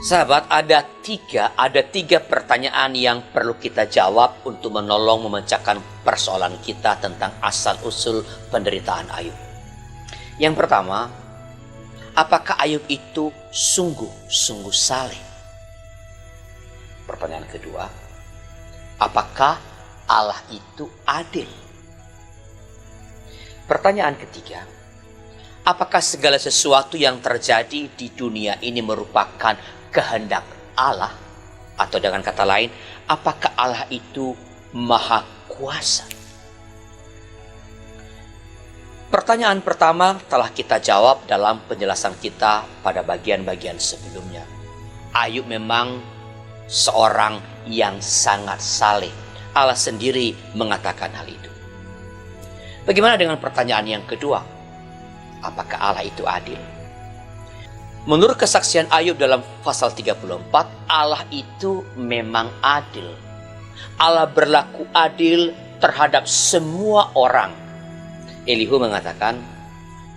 Sahabat, ada tiga pertanyaan yang perlu kita jawab untuk menolong memecahkan persoalan kita tentang asal-usul penderitaan Ayub. Yang pertama, apakah Ayub itu sungguh-sungguh saleh? Pertanyaan kedua, apakah Allah itu adil? Pertanyaan ketiga, apakah segala sesuatu yang terjadi di dunia ini merupakan kehendak Allah? Atau dengan kata lain, apakah Allah itu maha kuasa? Pertanyaan pertama telah kita jawab dalam penjelasan kita pada bagian-bagian sebelumnya. Ayub memang seorang yang sangat saleh. Allah sendiri mengatakan hal itu. Bagaimana dengan pertanyaan yang kedua? Apakah Allah itu adil? Menurut kesaksian Ayub dalam pasal 34, Allah itu memang adil. Allah berlaku adil terhadap semua orang. Elihu mengatakan,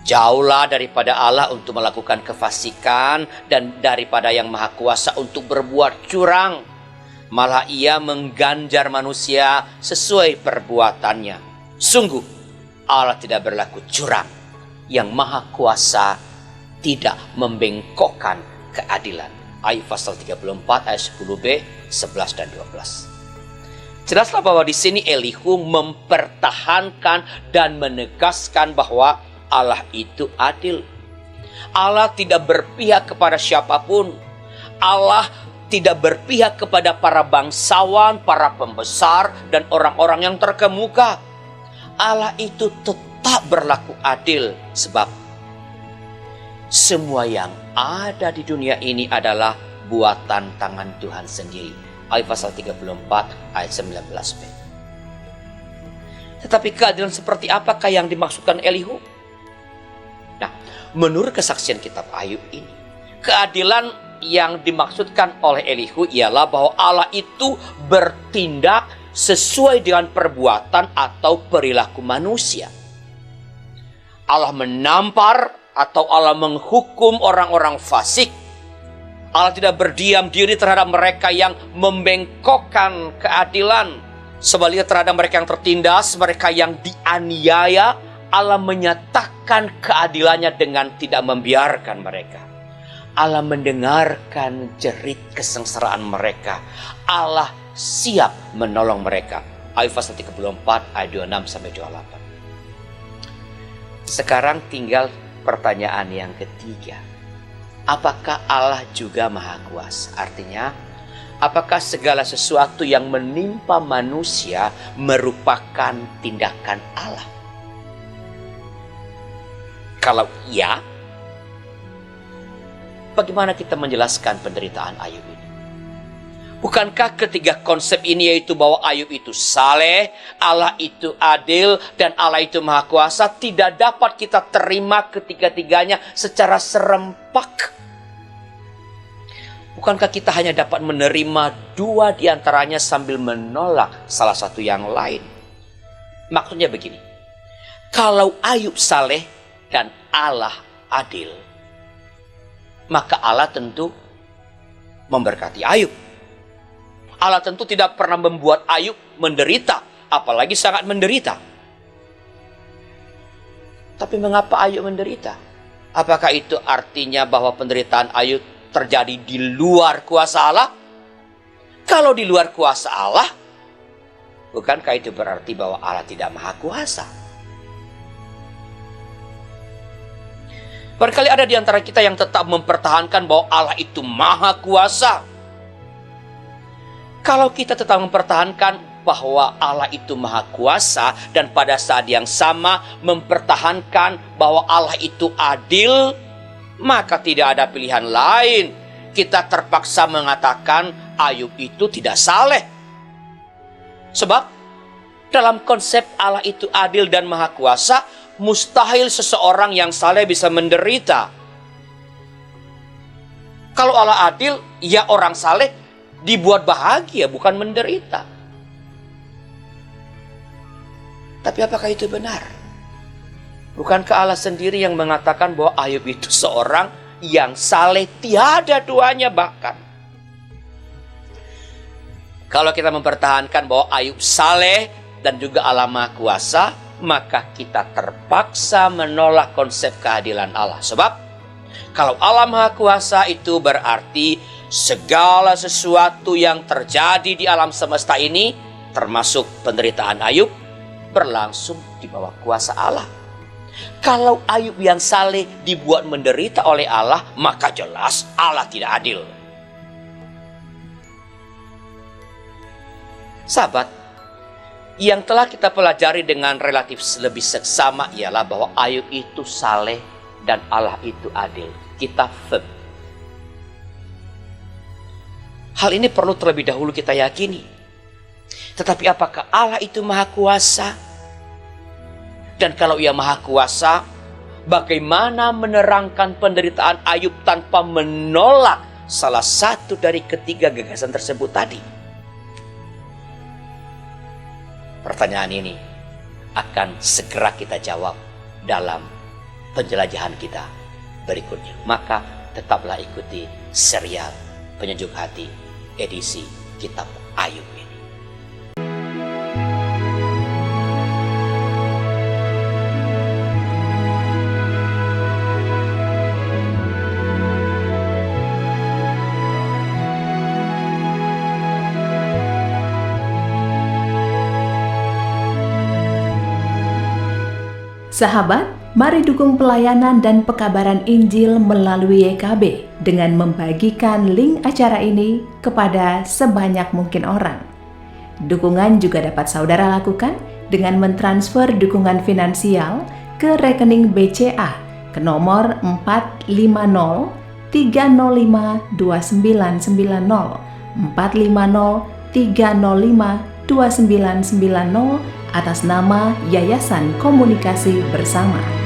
jauhlah daripada Allah untuk melakukan kefasikan dan daripada yang maha kuasa untuk berbuat curang. Malah ia mengganjar manusia sesuai perbuatannya. Sungguh, Allah tidak berlaku curang. Yang maha kuasa tidak membengkokkan keadilan. Ayub pasal 34 ayat 10b, 11 dan 12. Jelaslah bahwa di sini Elihu mempertahankan dan menegaskan bahwa Allah itu adil. Allah tidak berpihak kepada siapapun. Allah tidak berpihak kepada para bangsawan, para pembesar, dan orang-orang yang terkemuka. Allah itu tetap berlaku adil, sebab semua yang ada di dunia ini adalah buatan tangan Tuhan sendiri. Ayub pasal 34 ayat 19b. Tetapi keadilan seperti apakah yang dimaksudkan Elihu? Nah, menurut kesaksian kitab Ayub ini, keadilan yang dimaksudkan oleh Elihu ialah bahwa Allah itu bertindak sesuai dengan perbuatan atau perilaku manusia. Allah menampar atau Allah menghukum orang-orang fasik. Allah tidak berdiam diri terhadap mereka yang membengkokkan keadilan. Sebaliknya terhadap mereka yang tertindas, mereka yang dianiaya, Allah menyatakan keadilannya dengan tidak membiarkan mereka. Allah mendengarkan jerit kesengsaraan mereka. Allah siap menolong mereka. Ayub pasal 34 ayat 26 sampai 28. Sekarang tinggal pertanyaan yang ketiga. Apakah Allah juga maha kuasa? Artinya, apakah segala sesuatu yang menimpa manusia merupakan tindakan Allah? Kalau iya, bagaimana kita menjelaskan penderitaan Ayub ini? Bukankah ketiga konsep ini, yaitu bahwa Ayub itu saleh, Allah itu adil, dan Allah itu maha kuasa, tidak dapat kita terima ketiga-tiganya secara serempak? Bukankah kita hanya dapat menerima dua di antaranya sambil menolak salah satu yang lain? Maksudnya begini, kalau Ayub saleh dan Allah adil, maka Allah tentu memberkati Ayub. Allah tentu tidak pernah membuat Ayub menderita, apalagi sangat menderita. Tapi mengapa Ayub menderita? Apakah itu artinya bahwa penderitaan Ayub terjadi di luar kuasa Allah? Kalau di luar kuasa Allah, bukankah itu berarti bahwa Allah tidak maha kuasa? Barangkali ada di antara kita yang tetap mempertahankan bahwa Allah itu maha kuasa. Kalau kita tetap mempertahankan bahwa Allah itu maha kuasa dan pada saat yang sama mempertahankan bahwa Allah itu adil, maka tidak ada pilihan lain. Kita terpaksa mengatakan Ayub itu tidak saleh. Sebab dalam konsep Allah itu adil dan maha kuasa, mustahil seseorang yang saleh bisa menderita. Kalau Allah adil, ya orang saleh dibuat bahagia, bukan menderita. Tapi apakah itu benar? Bukankah Allah sendiri yang mengatakan bahwa Ayub itu seorang yang saleh, tiada duanya bahkan. Kalau kita mempertahankan bahwa Ayub saleh dan juga Allah Maha Kuasa, maka kita terpaksa menolak konsep keadilan Allah. Sebab kalau Allah Maha Kuasa itu berarti segala sesuatu yang terjadi di alam semesta ini, termasuk penderitaan Ayub, berlangsung di bawah kuasa Allah. Kalau Ayub yang saleh dibuat menderita oleh Allah, maka jelas Allah tidak adil. Sahabat, yang telah kita pelajari dengan relatif lebih seksama ialah bahwa Ayub itu saleh dan Allah itu adil. Kita firm. Hal ini perlu terlebih dahulu kita yakini. Tetapi apakah Allah itu Maha Kuasa? Dan kalau Ia Maha Kuasa, bagaimana menerangkan penderitaan Ayub tanpa menolak salah satu dari ketiga gagasan tersebut tadi? Pertanyaan ini akan segera kita jawab dalam penjelajahan kita berikutnya. Maka tetaplah ikuti serial Penyejuk Hati edisi Kitab Ayub ini. Sahabat, mari dukung pelayanan dan pekabaran Injil melalui YKB dengan membagikan link acara ini kepada sebanyak mungkin orang. Dukungan juga dapat saudara lakukan dengan mentransfer dukungan finansial ke rekening BCA ke nomor 450-305-2990 atas nama Yayasan Komunikasi Bersama.